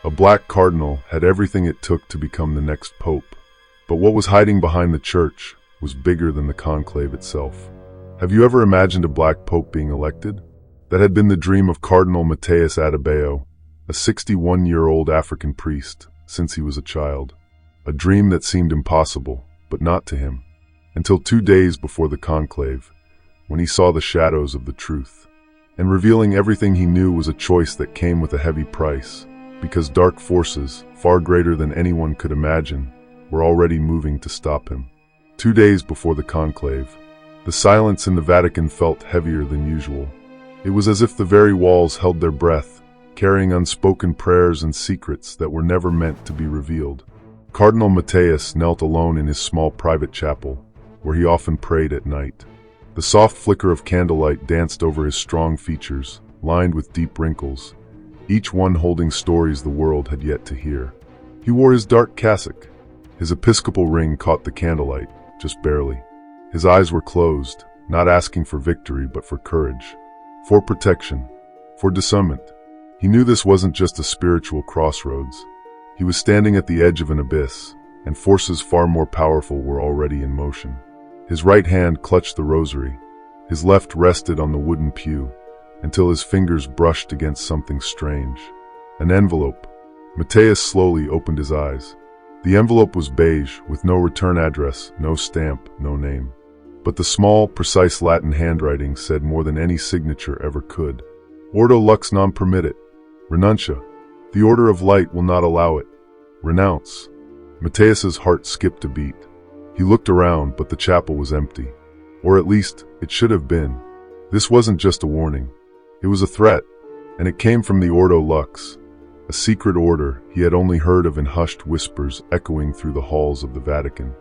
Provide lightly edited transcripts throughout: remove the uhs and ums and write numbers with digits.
A black cardinal had everything it took to become the next pope. But what was hiding behind the church was bigger than the conclave itself. Have you ever imagined a black pope being elected? That had been the dream of Cardinal Mateus Adebayo, a 61-year-old African priest, since he was a child. A dream that seemed impossible, but not to him, until 2 days before the conclave, when he saw the shadows of the truth. And revealing everything he knew was a choice that came with a heavy price, because dark forces, far greater than anyone could imagine, were already moving to stop him. 2 days before the conclave, the silence in the Vatican felt heavier than usual. It was as if the very walls held their breath, carrying unspoken prayers and secrets that were never meant to be revealed. Cardinal Mateus knelt alone in his small private chapel, where he often prayed at night. The soft flicker of candlelight danced over his strong features, lined with deep wrinkles, each one holding stories the world had yet to hear. He wore his dark cassock. His episcopal ring caught the candlelight, just barely. His eyes were closed, not asking for victory but for courage, for protection, for discernment. He knew this wasn't just a spiritual crossroads. He was standing at the edge of an abyss, and forces far more powerful were already in motion. His right hand clutched the rosary. His left rested on the wooden pew, until his fingers brushed against something strange. An envelope. Mateus slowly opened his eyes. The envelope was beige, with no return address, no stamp, no name. But the small, precise Latin handwriting said more than any signature ever could. Ordo lux non permittit. Renounce. The order of light will not allow it. Renounce. Mateus's heart skipped a beat. He looked around, but the chapel was empty. Or at least, it should have been. This wasn't just a warning. It was a threat, and it came from the Ordo Lux, a secret order he had only heard of in hushed whispers echoing through the halls of the Vatican.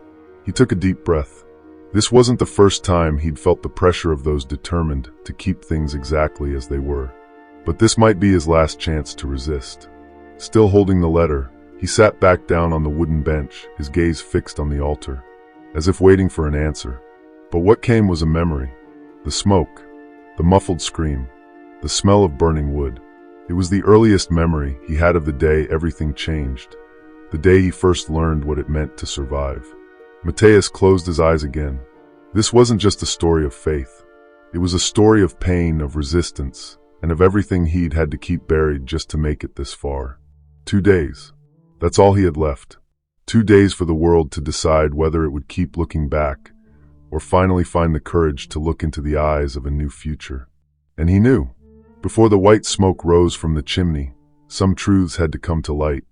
He took a deep breath. This wasn't the first time he'd felt the pressure of those determined to keep things exactly as they were. But this might be his last chance to resist. Still holding the letter, he sat back down on the wooden bench, his gaze fixed on the altar, as if waiting for an answer. But what came was a memory. The smoke, the muffled scream, the smell of burning wood. It was the earliest memory he had of the day everything changed, the day he first learned what it meant to survive. Mateus closed his eyes again. This wasn't just a story of faith. It was a story of pain, of resistance, and of everything he'd had to keep buried just to make it this far. 2 days. That's all he had left. 2 days for the world to decide whether it would keep looking back, or finally find the courage to look into the eyes of a new future. And he knew. Before the white smoke rose from the chimney, some truths had to come to light,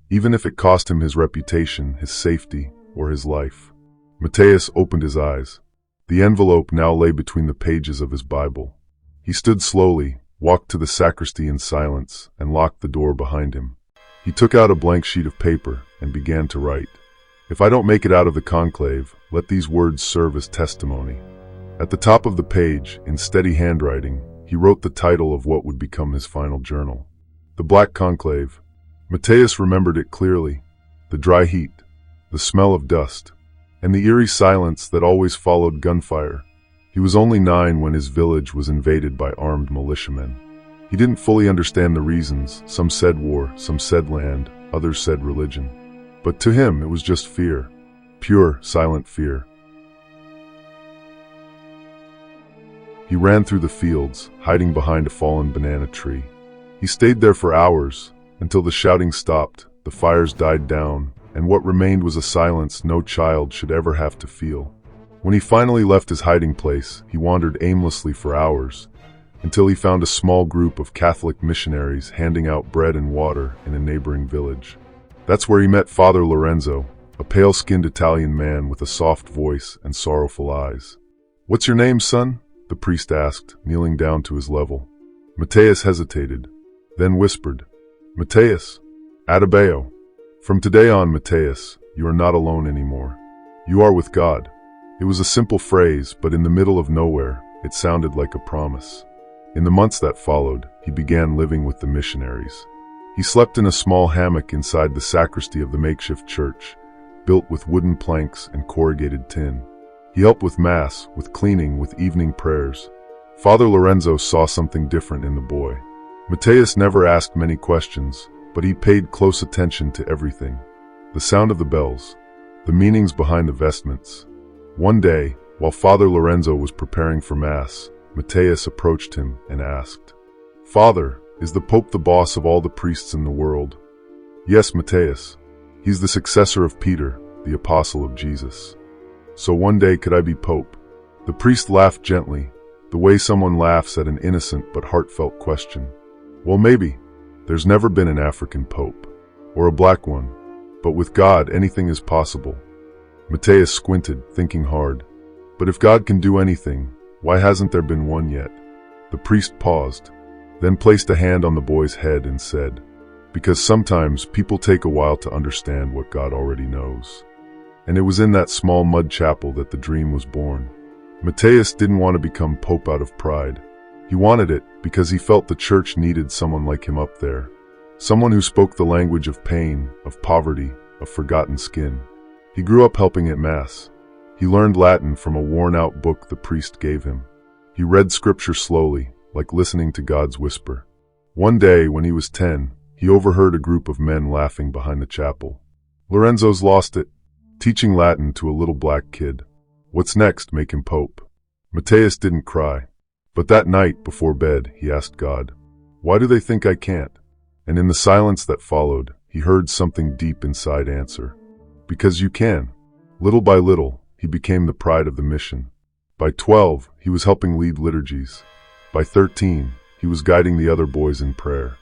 even if it cost him his reputation, his safety, or his life. Mateus opened his eyes. The envelope now lay between the pages of his Bible. He stood slowly, walked to the sacristy in silence, and locked the door behind him. He took out a blank sheet of paper and began to write. If I don't make it out of the conclave, let these words serve as testimony. At the top of the page, in steady handwriting, he wrote the title of what would become his final journal. The Black Conclave. Mateus remembered it clearly. The dry heat, the smell of dust, and the eerie silence that always followed gunfire. He was only 9 when his village was invaded by armed militiamen. He didn't fully understand the reasons. Some said war, some said land, others said religion. But to him it was just fear. Pure, silent fear. He ran through the fields, hiding behind a fallen banana tree. He stayed there for hours, until the shouting stopped, the fires died down, and what remained was a silence no child should ever have to feel. When he finally left his hiding place, he wandered aimlessly for hours, until he found a small group of Catholic missionaries handing out bread and water in a neighboring village. That's where he met Father Lorenzo, a pale-skinned Italian man with a soft voice and sorrowful eyes. "What's your name, son?" the priest asked, kneeling down to his level. Mateus hesitated, then whispered, "Mateus Adebayo. From today on, Mateus, you are not alone anymore. You are with God." It was a simple phrase, but in the middle of nowhere, it sounded like a promise. In the months that followed, he began living with the missionaries. He slept in a small hammock inside the sacristy of the makeshift church, built with wooden planks and corrugated tin. He helped with Mass, with cleaning, with evening prayers. Father Lorenzo saw something different in the boy. Mateus never asked many questions, but he paid close attention to everything. The sound of the bells, the meanings behind the vestments. One day, while Father Lorenzo was preparing for Mass, Mateus approached him and asked, "Father, is the Pope the boss of all the priests in the world?" "Yes, Mateus. He's the successor of Peter, the apostle of Jesus." "So one day could I be Pope?" The priest laughed gently, the way someone laughs at an innocent but heartfelt question. "Well, maybe. There's never been an African Pope, or a black one, but with God anything is possible." Mateus squinted, thinking hard. But if God can do anything, why hasn't there been one yet? The priest paused, then placed a hand on the boy's head and said, "Because sometimes people take a while to understand what God already knows." And it was in that small mud chapel that the dream was born. Mateus didn't want to become Pope out of pride. He wanted it because he felt the church needed someone like him up there. Someone who spoke the language of pain, of poverty, of forgotten skin. He grew up helping at Mass. He learned Latin from a worn-out book the priest gave him. He read scripture slowly, like listening to God's whisper. One day, when he was 10, he overheard a group of men laughing behind the chapel. "Lorenzo's lost it, teaching Latin to a little black kid. What's next, make him Pope?" Mateus didn't cry. But that night, before bed, he asked God, "Why do they think I can't?" And in the silence that followed, he heard something deep inside answer, "Because you can." Little by little, he became the pride of the mission. By 12, he was helping lead liturgies. By 13, he was guiding the other boys in prayer.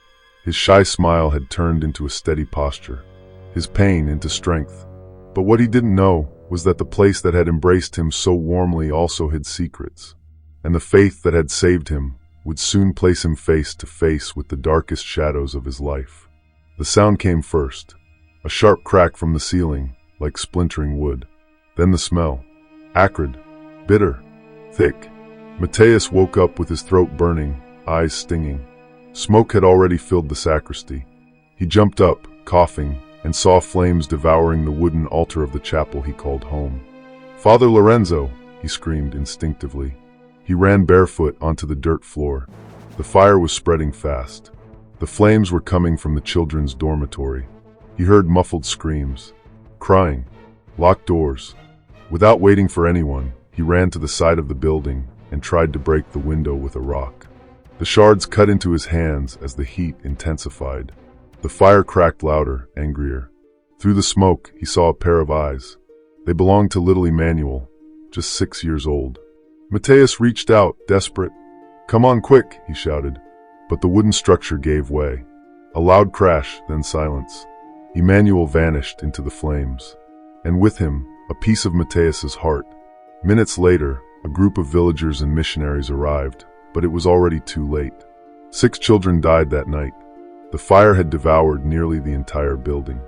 His shy smile had turned into a steady posture, his pain into strength. But what he didn't know was that the place that had embraced him so warmly also hid secrets, and the faith that had saved him would soon place him face to face with the darkest shadows of his life. The sound came first, a sharp crack from the ceiling, like splintering wood. Then the smell, acrid, bitter, thick. Mateus woke up with his throat burning, eyes stinging. Smoke had already filled the sacristy. He jumped up, coughing, and saw flames devouring the wooden altar of the chapel he called home. "Father Lorenzo!" he screamed instinctively. He ran barefoot onto the dirt floor. The fire was spreading fast. The flames were coming from the children's dormitory. He heard muffled screams, crying, locked doors. Without waiting for anyone, he ran to the side of the building and tried to break the window with a rock. The shards cut into his hands as the heat intensified. The fire cracked louder, angrier. Through the smoke, he saw a pair of eyes. They belonged to little Emmanuel, just 6 years old. Mateus reached out, desperate. "Come on, quick," he shouted. But the wooden structure gave way. A loud crash, then silence. Emmanuel vanished into the flames. And with him, a piece of Mateus's heart. Minutes later, a group of villagers and missionaries arrived, but it was already too late. 6 children died that night. The fire had devoured nearly the entire building.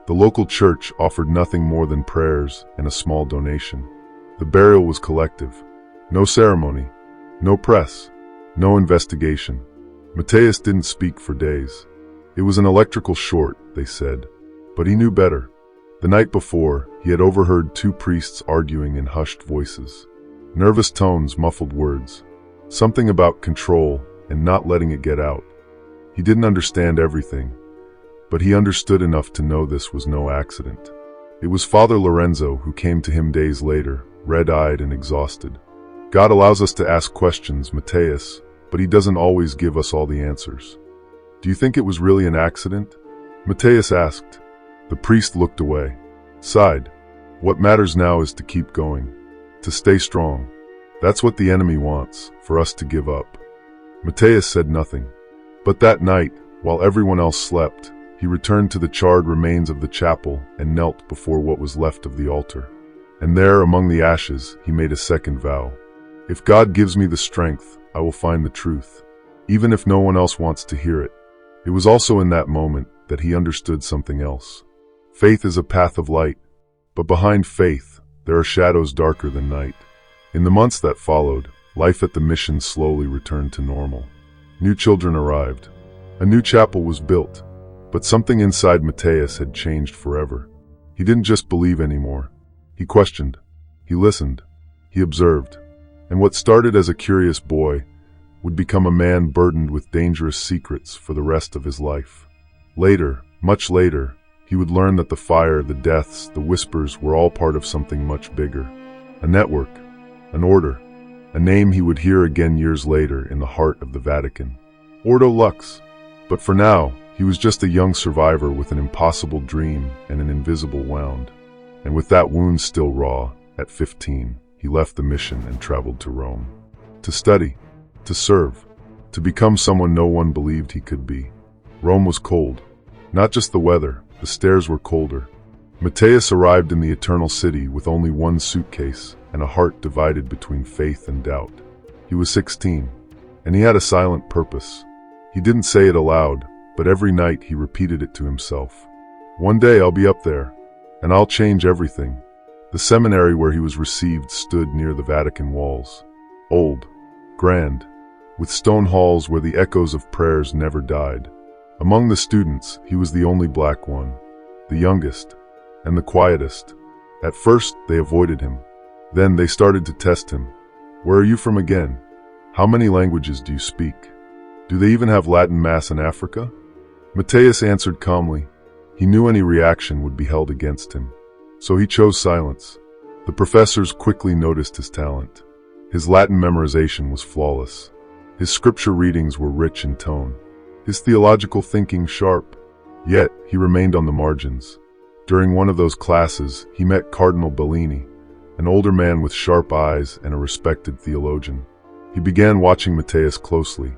The local church offered nothing more than prayers and a small donation. The burial was collective. No ceremony, no press, no investigation. Mateus didn't speak for days. It was an electrical short, they said, but he knew better. The night before, he had overheard 2 priests arguing in hushed voices. Nervous tones, muffled words. Something about control and not letting it get out. He didn't understand everything, but he understood enough to know this was no accident. It was Father Lorenzo who came to him days later, red-eyed and exhausted. God allows us to ask questions, Mateus, but he doesn't always give us all the answers. "Do you think it was really an accident?" Mateus asked. The priest looked away, sighed. "What matters now is to keep going, to stay strong. That's what the enemy wants, for us to give up." Mateus said nothing. But that night, while everyone else slept, he returned to the charred remains of the chapel and knelt before what was left of the altar. And there, among the ashes, he made a second vow. "If God gives me the strength, I will find the truth, even if no one else wants to hear it." It was also in that moment that he understood something else. Faith is a path of light, but behind faith, there are shadows darker than night. In the months that followed, life at the mission slowly returned to normal. New children arrived. A new chapel was built, but something inside Mateus had changed forever. He didn't just believe anymore. He questioned. He listened. He observed. And what started as a curious boy would become a man burdened with dangerous secrets for the rest of his life. Later, much later, he would learn that the fire, the deaths, the whispers were all part of something much bigger. A network, an order, a name he would hear again years later in the heart of the Vatican. Ordo Lux. But for now, he was just a young survivor with an impossible dream and an invisible wound. And with that wound still raw, at 15, he left the mission and traveled to Rome. To study, to serve, to become someone no one believed he could be. Rome was cold. Not just the weather, the stairs were colder. Mateus arrived in the Eternal City with only one suitcase and a heart divided between faith and doubt. He was 16, and he had a silent purpose. He didn't say it aloud, but every night he repeated it to himself. One day I'll be up there, and I'll change everything. The seminary where he was received stood near the Vatican walls. Old, grand, with stone halls where the echoes of prayers never died. Among the students, he was the only black one, the youngest, and the quietest. At first, they avoided him. Then they started to test him. Where are you from again? How many languages do you speak? Do they even have Latin Mass in Africa? Mateus answered calmly. He knew any reaction would be held against him. So he chose silence. The professors quickly noticed his talent. His Latin memorization was flawless. His scripture readings were rich in tone. His theological thinking sharp. Yet, he remained on the margins. During one of those classes, he met Cardinal Bellini, an older man with sharp eyes and a respected theologian. He began watching Mateus closely.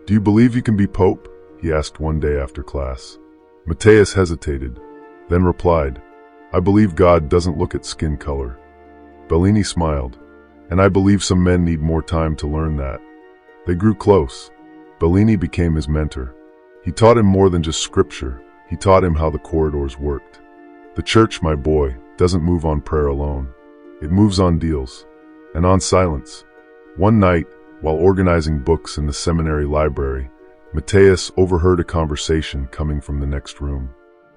"Do you believe you can be Pope?" he asked one day after class. Mateus hesitated, then replied, "I believe God doesn't look at skin color." Bellini smiled, "And I believe some men need more time to learn that." They grew close. Bellini became his mentor. He taught him more than just scripture. He taught him how the corridors worked. The church, my boy, doesn't move on prayer alone. It moves on deals and on silence. One night, while organizing books in the seminary library, Mateus overheard a conversation coming from the next room.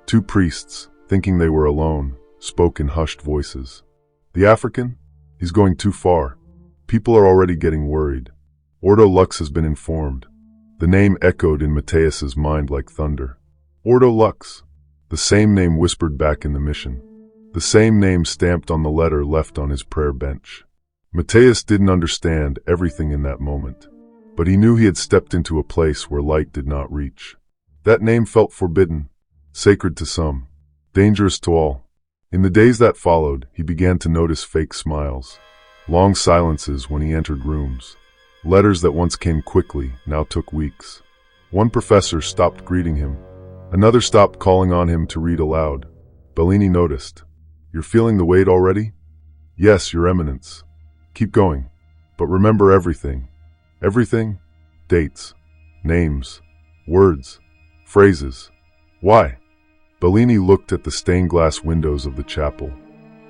Two priests, thinking they were alone, spoke in hushed voices. "The African? He's going too far. People are already getting worried. Ordo Lux has been informed." The name echoed in Mateus's mind like thunder. Ordo Lux. The same name whispered back in the mission. The same name stamped on the letter left on his prayer bench. Mateus didn't understand everything in that moment, but he knew he had stepped into a place where light did not reach. That name felt forbidden, sacred to some, dangerous to all. In the days that followed, he began to notice fake smiles, long silences when he entered rooms. Letters that once came quickly now took weeks. One professor stopped greeting him. Another stopped calling on him to read aloud. Bellini noticed. "You're feeling the weight already?" "Yes, Your Eminence." "Keep going. But remember everything." "Everything?" "Dates, names, words, phrases." "Why?" Bellini looked at the stained glass windows of the chapel.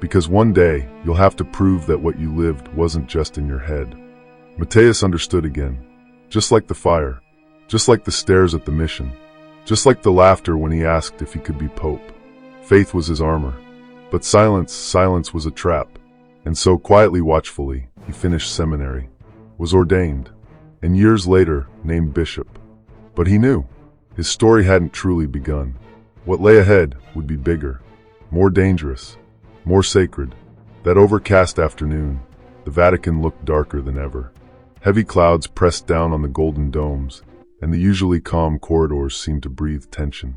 "Because one day you'll have to prove that what you lived wasn't just in your head." Mateus understood again. Just like the fire, just like the stairs at the mission, just like the laughter when he asked if he could be Pope. Faith was his armor. But silence was a trap. And so quietly, watchfully, he finished seminary, was ordained, and years later named bishop. But he knew his story hadn't truly begun. What lay ahead would be bigger, more dangerous, more sacred. That overcast afternoon, the Vatican looked darker than ever. Heavy clouds pressed down on the golden domes, and the usually calm corridors seemed to breathe tension.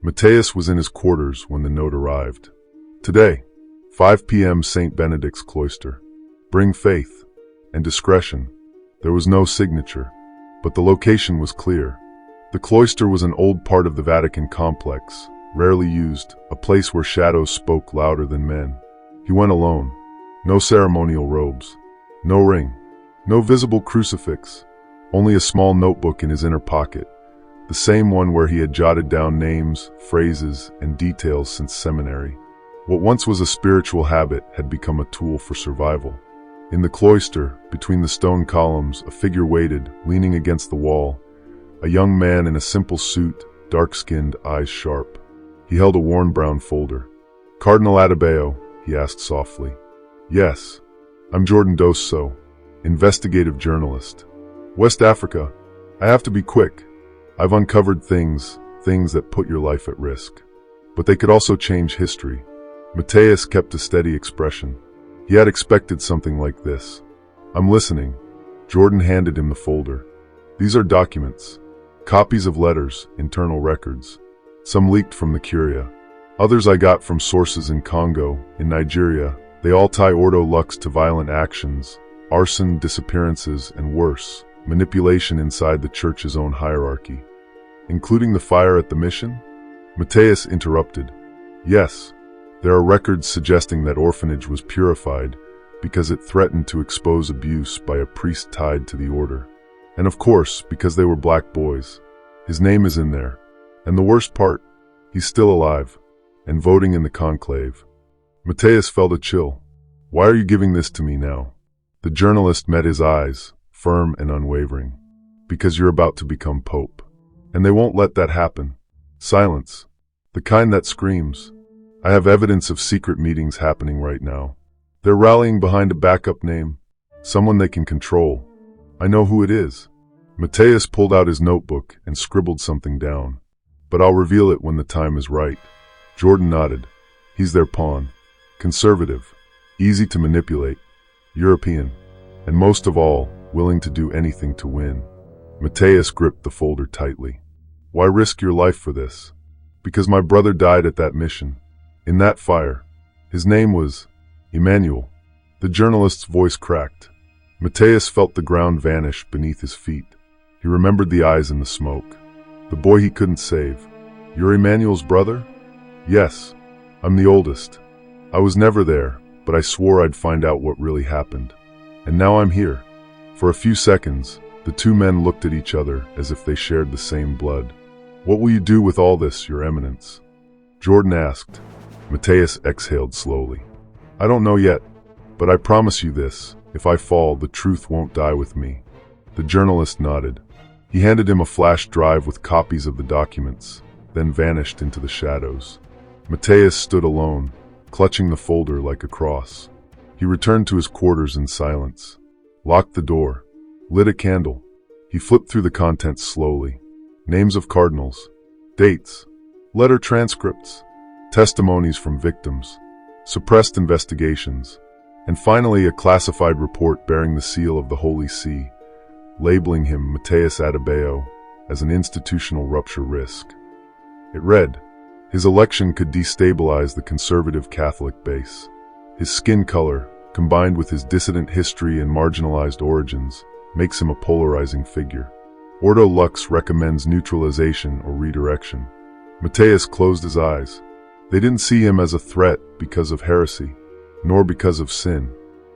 Mateus was in his quarters when the note arrived. Today, 5 p.m. St. Benedict's Cloister. Bring faith and discretion. There was no signature, but the location was clear. The cloister was an old part of the Vatican complex, rarely used, a place where shadows spoke louder than men. He went alone. No ceremonial robes, no ring, no visible crucifix, only a small notebook in his inner pocket, the same one where he had jotted down names, phrases, and details since seminary. What once was a spiritual habit had become a tool for survival. In the cloister, between the stone columns, a figure waited, leaning against the wall, a young man in a simple suit, dark-skinned, eyes sharp. He held a worn brown folder. "Cardinal Adebayo," he asked softly. "Yes, I'm Jordan Dosso, investigative journalist. West Africa. I have to be quick. I've uncovered things things that put your life at risk. But they could also change history. Mateus kept a steady expression. He had expected something like this. "I'm listening." Jordan handed him the folder. "These are documents. Copies of letters, internal records. Some leaked from the Curia. Others I got from sources in Congo, in Nigeria. They all tie Ordo Lux to violent actions, arson, disappearances, and worse, manipulation inside the church's own hierarchy." "Including the fire at the mission?" Mateus interrupted. "Yes. There are records suggesting that orphanage was purified because it threatened to expose abuse by a priest tied to the order. And of course, because they were black boys. His name is in there. And the worst part, he's still alive and voting in the conclave." Mateus felt a chill. "Why are you giving this to me now?" The journalist met his eyes, firm and unwavering. "Because you're about to become pope. And they won't let that happen. Silence. The kind that screams. I have evidence of secret meetings happening right now. They're rallying behind a backup name, someone they can control. I know who it is." Mateus pulled out his notebook and scribbled something down. "But I'll reveal it when the time is right." Jordan nodded. "He's their pawn. Conservative, easy to manipulate, European, and most of all, willing to do anything to win." Mateus gripped the folder tightly. "Why risk your life for this?" "Because my brother died at that mission. In that fire. His name was Emmanuel." The journalist's voice cracked. Mateus felt the ground vanish beneath his feet. He remembered the eyes in the smoke. "The boy he couldn't save. You're Emmanuel's brother?" "Yes. I'm the oldest. I was never there, but I swore I'd find out what really happened. And now I'm here." For a few seconds, the two men looked at each other as if they shared the same blood. "What will you do with all this, Your Eminence?" Jordan asked. Mateus exhaled slowly. "I don't know yet, but I promise you this, if I fall, the truth won't die with me." The journalist nodded. He handed him a flash drive with copies of the documents, then vanished into the shadows. Mateus stood alone, clutching the folder like a cross. He returned to his quarters in silence, locked the door, lit a candle. He flipped through the contents slowly. Names of cardinals, dates, letter transcripts, testimonies from victims, suppressed investigations, and finally a classified report bearing the seal of the Holy See, labeling him Mateus Adebayo as an institutional rupture risk. It read, his election could destabilize the conservative Catholic base. His skin color, combined with his dissident history and marginalized origins, makes him a polarizing figure. Ordo Lux recommends neutralization or redirection. Mateus closed his eyes. They didn't see him as a threat because of heresy, nor because of sin,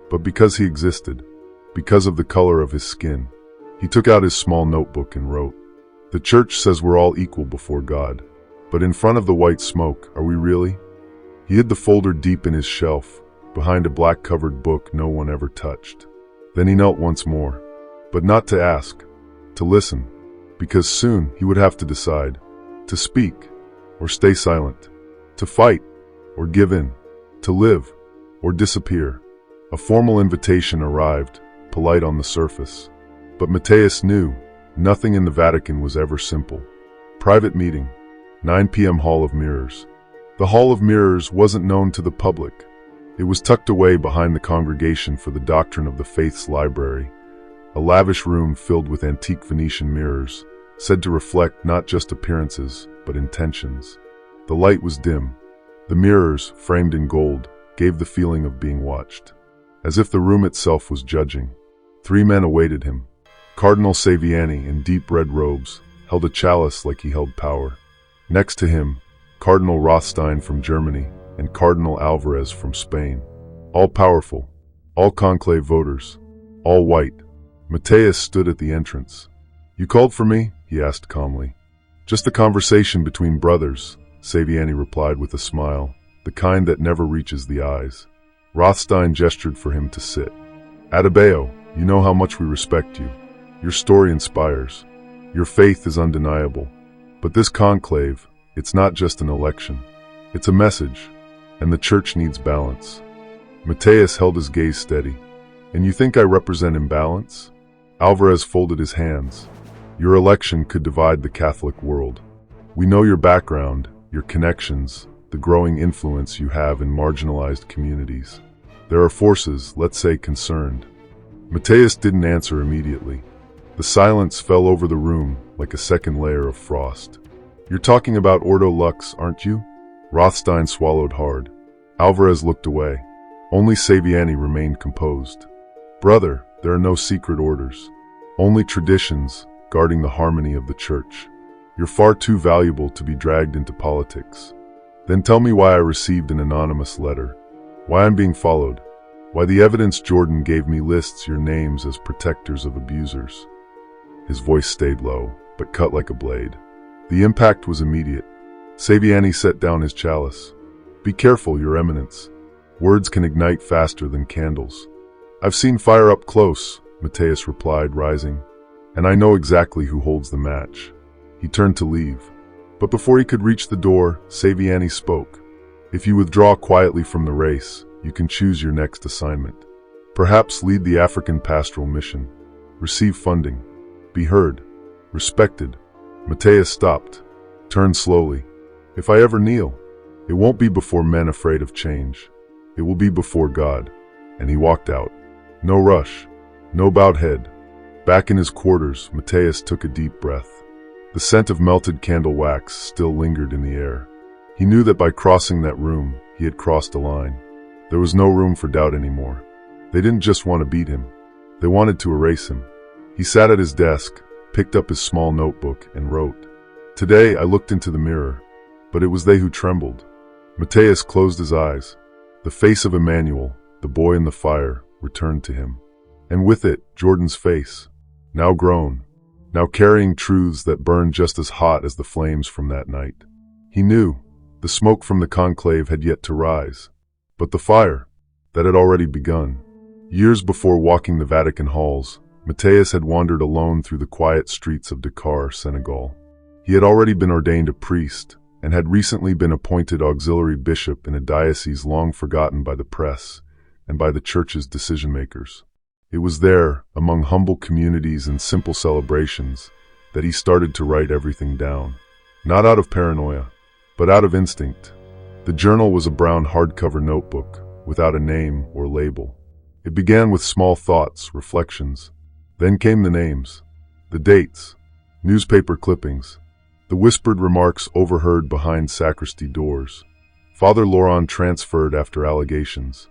but because he existed, because of the color of his skin. He took out his small notebook and wrote, "The Church says we're all equal before God, but in front of the white smoke, are we really?" He hid the folder deep in his shelf, behind a black-covered book no one ever touched. Then he knelt once more, but not to ask, to listen, because soon he would have to decide, to speak or stay silent, to fight or give in, to live or disappear. A formal invitation arrived, polite on the surface. But Mateus knew nothing in the Vatican was ever simple. Private meeting, 9 p.m. Hall of Mirrors. The Hall of Mirrors wasn't known to the public. It was tucked away behind the Congregation for the Doctrine of the Faith's library, a lavish room filled with antique Venetian mirrors, said to reflect not just appearances, but intentions. The light was dim. The mirrors, framed in gold, gave the feeling of being watched, as if the room itself was judging. 3 men awaited him. Cardinal Saviani, in deep red robes, held a chalice like he held power. Next to him, Cardinal Rothstein from Germany and Cardinal Alvarez from Spain. All powerful, all conclave voters, all white. Mateus stood at the entrance. "You called for me?" he asked calmly. "Just a conversation between brothers," Saviani replied with a smile, the kind that never reaches the eyes. Rothstein gestured for him to sit. "Adebayo, you know how much we respect you. Your story inspires. Your faith is undeniable. But this conclave, it's not just an election. It's a message, and the Church needs balance." Mateus held his gaze steady. "And you think I represent imbalance?" Alvarez folded his hands. "Your election could divide the Catholic world." We know your background, your connections, the growing influence you have in marginalized communities. There are forces, let's say, concerned. Mateus didn't answer immediately. The silence fell over the room like a second layer of frost. You're talking about Ordo Lux, aren't you? Rothstein swallowed hard. Alvarez looked away. Only Saviani remained composed. Brother, there are no secret orders. Only traditions guarding the harmony of the church. You're far too valuable to be dragged into politics. Then tell me why I received an anonymous letter. Why I'm being followed. Why the evidence Jordan gave me lists your names as protectors of abusers. His voice stayed low, but cut like a blade. The impact was immediate. Saviani set down his chalice. Be careful, Your Eminence. Words can ignite faster than candles. I've seen fire up close, Mateus replied, rising. And I know exactly who holds the match. He turned to leave. But before he could reach the door, Saviani spoke. If you withdraw quietly from the race, you can choose your next assignment. Perhaps lead the African pastoral mission. Receive funding. Be heard. Respected. Mateus stopped. Turned slowly. If I ever kneel, it won't be before men afraid of change. It will be before God. And he walked out. No rush. No bowed head. Back in his quarters, Mateus took a deep breath. The scent of melted candle wax still lingered in the air. He knew that by crossing that room, he had crossed a line. There was no room for doubt anymore. They didn't just want to beat him. They wanted to erase him. He sat at his desk, picked up his small notebook, and wrote. Today I looked into the mirror, but it was they who trembled. Mateus closed his eyes. The face of Emmanuel, the boy in the fire, returned to him. And with it, Jordan's face, now grown, now carrying truths that burned just as hot as the flames from that night. He knew the smoke from the conclave had yet to rise, but the fire, that had already begun. Years before walking the Vatican halls, Mateus had wandered alone through the quiet streets of Dakar, Senegal. He had already been ordained a priest, and had recently been appointed auxiliary bishop in a diocese long forgotten by the press and by the church's decision-makers. It was there, among humble communities and simple celebrations, that he started to write everything down. Not out of paranoia, but out of instinct. The journal was a brown hardcover notebook, without a name or label. It began with small thoughts, reflections. Then came the names, the dates, newspaper clippings, the whispered remarks overheard behind sacristy doors. Father Laurent transferred after allegations.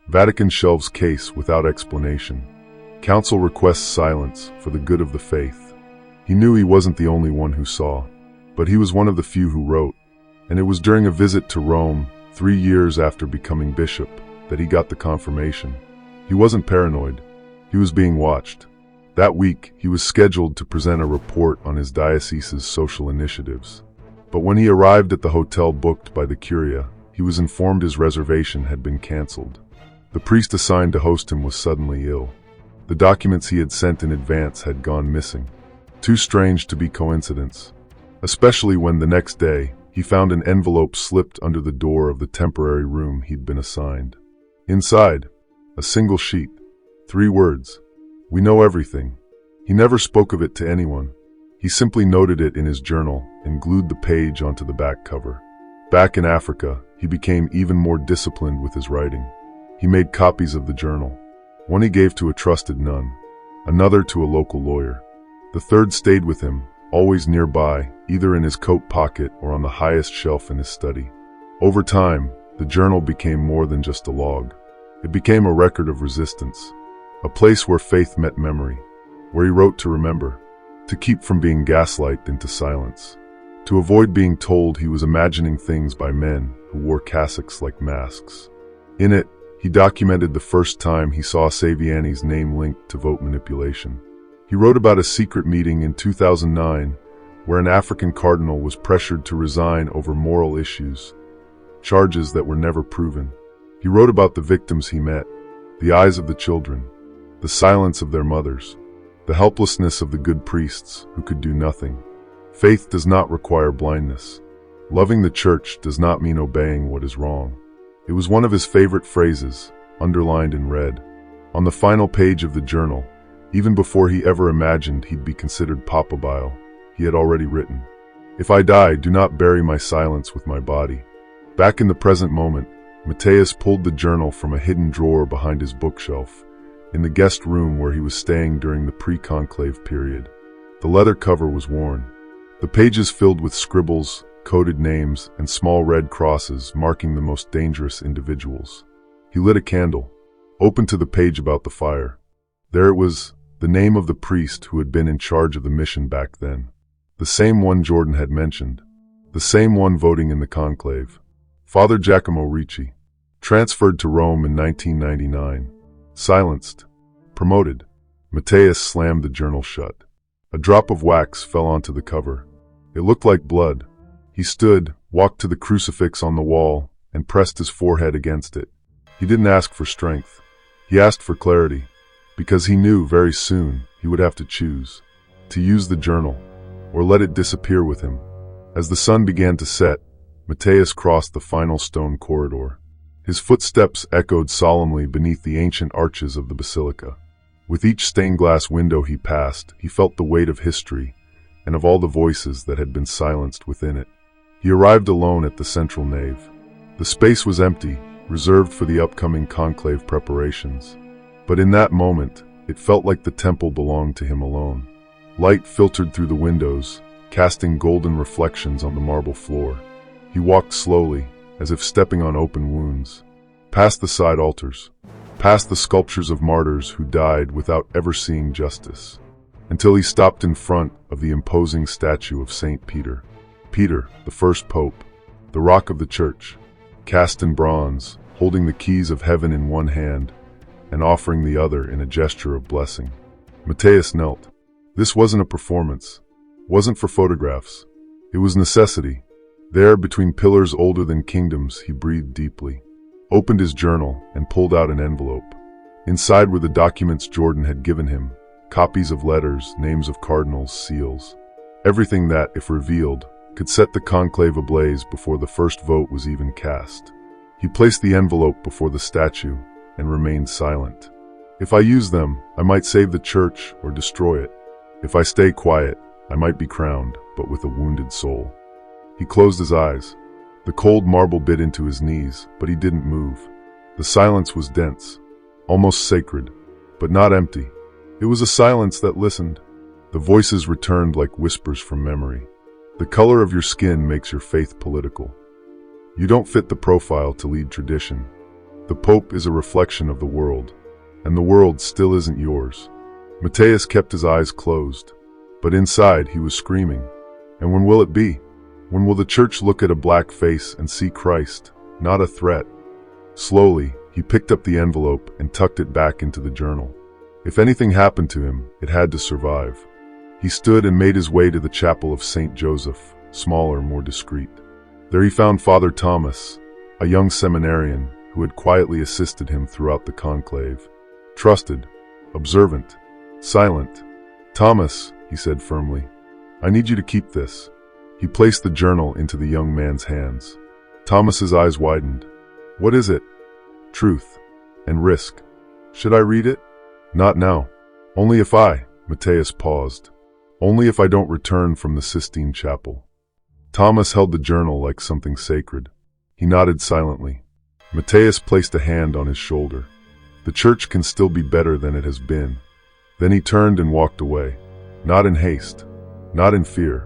Vatican shelves case without explanation. Council requests silence for the good of the faith. He knew he wasn't the only one who saw, but he was one of the few who wrote. And it was during a visit to Rome, 3 years after becoming bishop, that he got the confirmation. He wasn't paranoid. He was being watched. That week, he was scheduled to present a report on his diocese's social initiatives. But when he arrived at the hotel booked by the Curia, he was informed his reservation had been canceled. The priest assigned to host him was suddenly ill. The documents he had sent in advance had gone missing. Too strange to be coincidence, especially when the next day, he found an envelope slipped under the door of the temporary room he'd been assigned. Inside, a single sheet, 3 words. We know everything. He never spoke of it to anyone. He simply noted it in his journal and glued the page onto the back cover. Back in Africa, he became even more disciplined with his writing. He made copies of the journal. One he gave to a trusted nun, another to a local lawyer. The third stayed with him, always nearby, either in his coat pocket or on the highest shelf in his study. Over time, the journal became more than just a log. It became a record of resistance, a place where faith met memory, where he wrote to remember, to keep from being gaslighted into silence, to avoid being told he was imagining things by men who wore cassocks like masks. In it, he documented the first time he saw Saviani's name linked to vote manipulation. He wrote about a secret meeting in 2009 where an African cardinal was pressured to resign over moral issues, charges that were never proven. He wrote about the victims he met, the eyes of the children, the silence of their mothers, the helplessness of the good priests who could do nothing. Faith does not require blindness. Loving the church does not mean obeying what is wrong. It was one of his favorite phrases, underlined in red. On the final page of the journal, even before he ever imagined he'd be considered papabile, he had already written, If I die, do not bury my silence with my body." Back in the present moment, Mateus pulled the journal from a hidden drawer behind his bookshelf, in the guest room where he was staying during the pre-conclave period. The leather cover was worn, the pages filled with scribbles, coded names, and small red crosses marking the most dangerous individuals. He lit a candle, opened to the page about the fire. There it was, the name of the priest who had been in charge of the mission back then. The same one Jordan had mentioned, the same one voting in the conclave. Father Giacomo Ricci, transferred to Rome in 1999. Silenced. Promoted. Mateus slammed the journal shut. A drop of wax fell onto the cover. It looked like blood. He stood, walked to the crucifix on the wall, and pressed his forehead against it. He didn't ask for strength. He asked for clarity, because he knew very soon he would have to choose. To use the journal, or let it disappear with him. As the sun began to set, Mateus crossed the final stone corridor. His footsteps echoed solemnly beneath the ancient arches of the basilica. With each stained-glass window he passed, he felt the weight of history and of all the voices that had been silenced within it. He arrived alone at the central nave. The space was empty, reserved for the upcoming conclave preparations. But in that moment, it felt like the temple belonged to him alone. Light filtered through the windows, casting golden reflections on the marble floor. He walked slowly, as if stepping on open wounds, past the side altars, past the sculptures of martyrs who died without ever seeing justice, until he stopped in front of the imposing statue of Saint Peter. Peter, the first pope, the rock of the church, cast in bronze, holding the keys of heaven in one hand and offering the other in a gesture of blessing. Mateus knelt. This wasn't a performance, wasn't for photographs. It was necessity. There, between pillars older than kingdoms, he breathed deeply, opened his journal, and pulled out an envelope. Inside were the documents Jordan had given him, copies of letters, names of cardinals, seals. Everything that, if revealed, could set the conclave ablaze before the first vote was even cast. He placed the envelope before the statue and remained silent. If I use them, I might save the church or destroy it. If I stay quiet, I might be crowned, but with a wounded soul. He closed his eyes. The cold marble bit into his knees, but he didn't move. The silence was dense, almost sacred, but not empty. It was a silence that listened. The voices returned like whispers from memory. The color of your skin makes your faith political. You don't fit the profile to lead tradition. The Pope is a reflection of the world, and the world still isn't yours. Mateus kept his eyes closed, but inside he was screaming. And when will it be? When will the church look at a black face and see Christ, not a threat? Slowly, he picked up the envelope and tucked it back into the journal. If anything happened to him, it had to survive. He stood and made his way to the chapel of St. Joseph, smaller, more discreet. There he found Father Thomas, a young seminarian who had quietly assisted him throughout the conclave. Trusted, observant, silent. "Thomas," he said firmly, "I need you to keep this." He placed the journal into the young man's hands. Thomas's eyes widened. "What is it?" "Truth and risk." "Should I read it?" "Not now. Only if I," Mateus paused, "only if I don't return from the Sistine Chapel." Thomas held the journal like something sacred. He nodded silently. Mateus placed a hand on his shoulder. The church can still be better than it has been. Then he turned and walked away, not in haste, not in fear.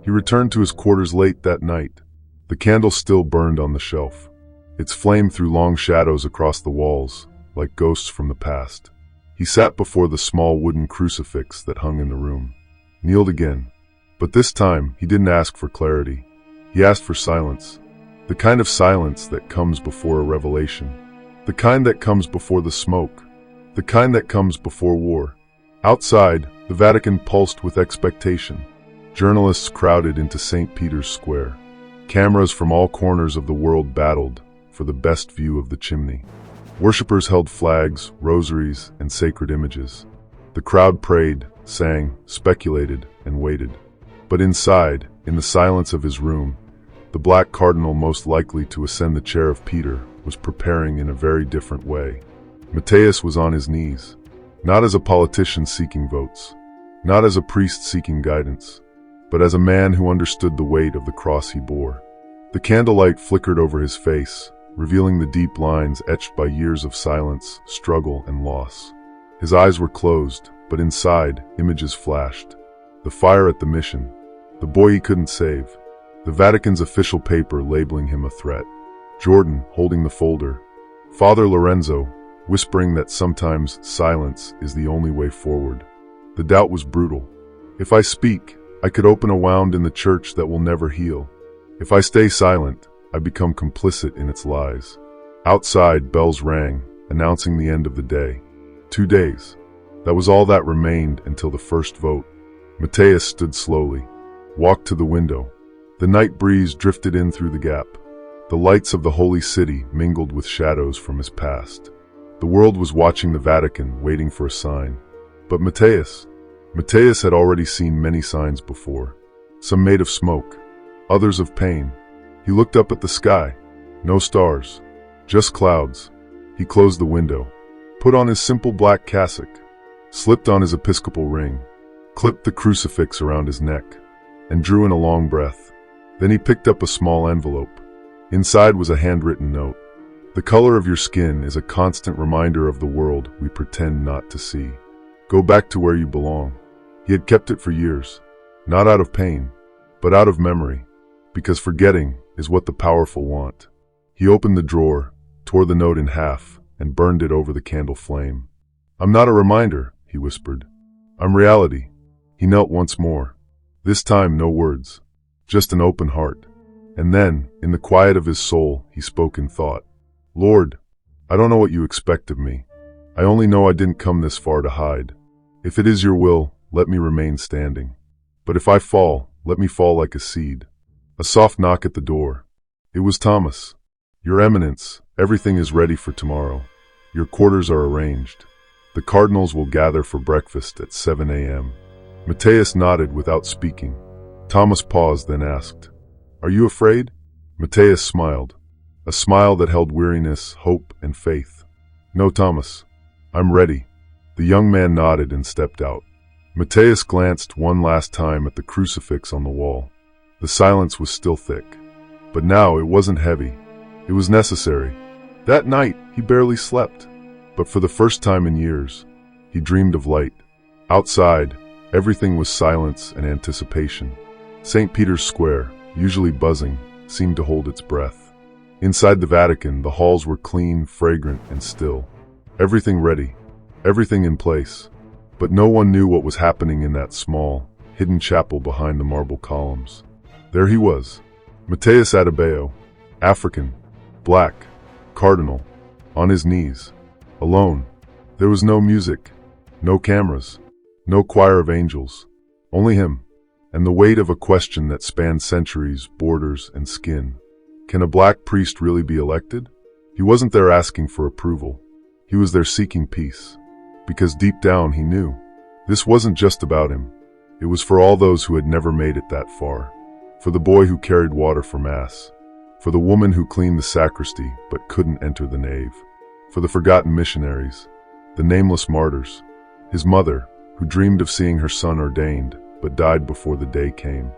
He returned to his quarters late that night. The candle still burned on the shelf. Its flame threw long shadows across the walls, like ghosts from the past. He sat before the small wooden crucifix that hung in the room, kneeled again. But this time, he didn't ask for clarity. He asked for silence. The kind of silence that comes before a revelation. The kind that comes before the smoke. The kind that comes before war. Outside, the Vatican pulsed with expectation. Journalists crowded into St. Peter's Square. Cameras from all corners of the world battled for the best view of the chimney. Worshippers held flags, rosaries, and sacred images. The crowd prayed, sang, speculated, and waited. But inside, in the silence of his room, the black cardinal most likely to ascend the chair of Peter was preparing in a very different way. Mateus was on his knees, not as a politician seeking votes, not as a priest seeking guidance, but as a man who understood the weight of the cross he bore. The candlelight flickered over his face, revealing the deep lines etched by years of silence, struggle, and loss. His eyes were closed, but inside, images flashed. The fire at the mission, the boy he couldn't save, the Vatican's official paper labeling him a threat, Jordan holding the folder, Father Lorenzo whispering that sometimes silence is the only way forward. The doubt was brutal. If I speak, I could open a wound in the church that will never heal. If I stay silent, I become complicit in its lies. Outside, bells rang, announcing the end of the day. 2 days. That was all that remained until the first vote. Mateus stood slowly, walked to the window. The night breeze drifted in through the gap. The lights of the holy city mingled with shadows from his past. The world was watching the Vatican, waiting for a sign. But Mateus had already seen many signs before. Some made of smoke, others of pain. He looked up at the sky. No stars, just clouds. He closed the window, put on his simple black cassock, slipped on his episcopal ring, clipped the crucifix around his neck, and drew in a long breath. Then he picked up a small envelope. Inside was a handwritten note. The color of your skin is a constant reminder of the world we pretend not to see. Go back to where you belong. He had kept it for years, not out of pain, but out of memory, because forgetting is what the powerful want. He opened the drawer, tore the note in half, and burned it over the candle flame. I'm not a reminder, he whispered. I'm reality. He knelt once more. This time no words, just an open heart. And then, in the quiet of his soul, he spoke in thought. Lord, I don't know what you expect of me. I only know I didn't come this far to hide. If it is your will, let me remain standing. But if I fall, let me fall like a seed. A soft knock at the door. It was Thomas. Your Eminence, everything is ready for tomorrow. Your quarters are arranged. The cardinals will gather for breakfast at 7 a.m. Mateus nodded without speaking. Thomas paused, then asked, Are you afraid? Mateus smiled. A smile that held weariness, hope, and faith. No, Thomas. I'm ready. The young man nodded and stepped out. Mateus glanced one last time at the crucifix on the wall. The silence was still thick. But now it wasn't heavy. It was necessary. That night, he barely slept. But for the first time in years, he dreamed of light. Outside, everything was silence and anticipation. St. Peter's Square, usually buzzing, seemed to hold its breath. Inside the Vatican, the halls were clean, fragrant, and still. Everything ready, everything in place. But no one knew what was happening in that small, hidden chapel behind the marble columns. There he was, Mateus Adebayo, African, black, cardinal, on his knees, alone. There was no music, no cameras, no choir of angels, only him, and the weight of a question that spanned centuries, borders, and skin. Can a black priest really be elected? He wasn't there asking for approval. He was there seeking peace. Because deep down he knew. This wasn't just about him. It was for all those who had never made it that far. For the boy who carried water for Mass. For the woman who cleaned the sacristy but couldn't enter the nave. For the forgotten missionaries. The nameless martyrs. His mother, who dreamed of seeing her son ordained, but died before the day came.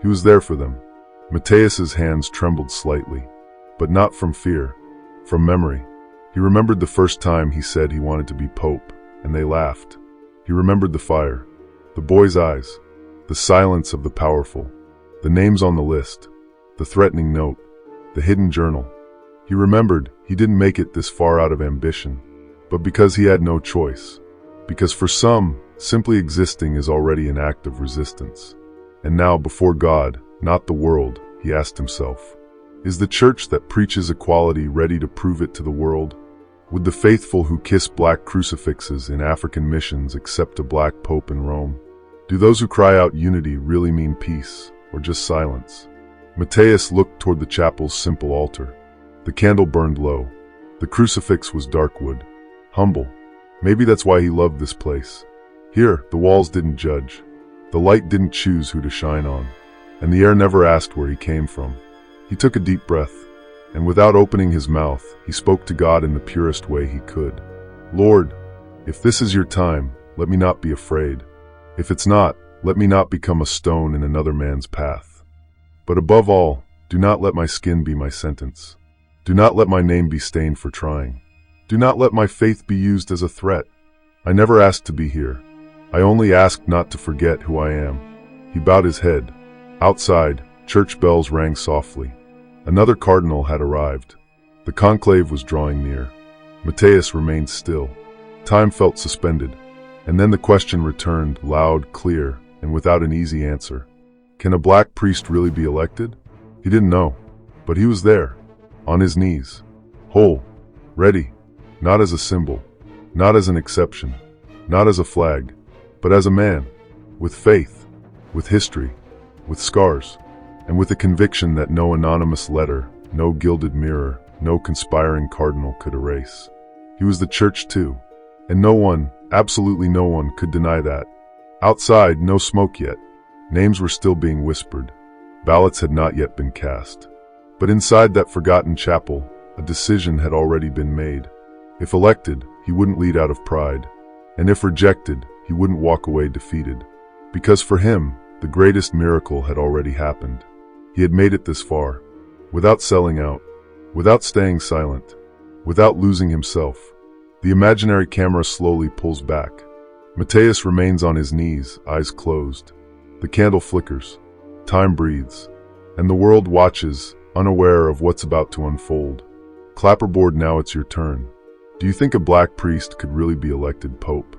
He was there for them. Mateus's hands trembled slightly, but not from fear, from memory. He remembered the first time he said he wanted to be pope, and they laughed. He remembered the fire, the boy's eyes, the silence of the powerful, the names on the list, the threatening note, the hidden journal. He remembered he didn't make it this far out of ambition, but because he had no choice. Because for some, simply existing is already an act of resistance. And now, before God, not the world, he asked himself, is the church that preaches equality ready to prove it to the world? Would the faithful who kiss black crucifixes in African missions accept a black pope in Rome? Do those who cry out unity really mean peace, or just silence? Mateus looked toward the chapel's simple altar. The candle burned low. The crucifix was dark wood, humble. Maybe that's why he loved this place. Here, the walls didn't judge. The light didn't choose who to shine on. And the air never asked where he came from. He took a deep breath, and without opening his mouth, he spoke to God in the purest way he could. Lord, if this is your time, let me not be afraid. If it's not, Let me not become a stone in another man's path. But above all, do not let my skin be my sentence. Do not let my name be stained for trying. Do not let my faith be used as a threat. I never asked to be here. I only asked not to forget who I am." He bowed his head. Outside, church bells rang softly. Another cardinal had arrived. The conclave was drawing near. Mateus remained still. Time felt suspended. And then the question returned, loud, clear, and without an easy answer. Can a black priest really be elected? He didn't know. But he was there, on his knees, whole, ready, not as a symbol, not as an exception, not as a flag, but as a man, with faith, with history, with scars, and with a conviction that no anonymous letter, no gilded mirror, no conspiring cardinal could erase. He was the church too, and no one, absolutely no one, could deny that. Outside, no smoke yet. Names were still being whispered. Ballots had not yet been cast. But inside that forgotten chapel, a decision had already been made. If elected, he wouldn't lead out of pride. And if rejected, he wouldn't walk away defeated. Because for him, the greatest miracle had already happened. He had made it this far, without selling out, without staying silent, without losing himself. The imaginary camera slowly pulls back. Mateus remains on his knees, eyes closed. The candle flickers. Time breathes. And the world watches, unaware of what's about to unfold. Clapperboard, now it's your turn. Do you think a black priest could really be elected pope?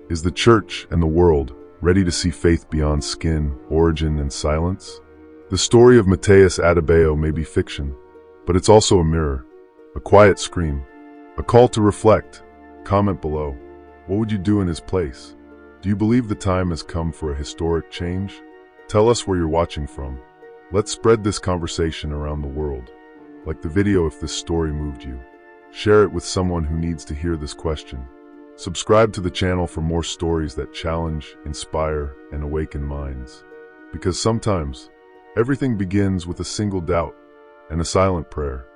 Is the church and the world ready to see faith beyond skin, origin, and silence? The story of Mateus Adebayo may be fiction, but it's also a mirror, a quiet scream, a call to reflect. Comment below. What would you do in his place? Do you believe the time has come for a historic change? Tell us where you're watching from. Let's spread this conversation around the world. Like the video if this story moved you. Share it with someone who needs to hear this question. Subscribe to the channel for more stories that challenge, inspire, and awaken minds. Because sometimes, everything begins with a single doubt and a silent prayer.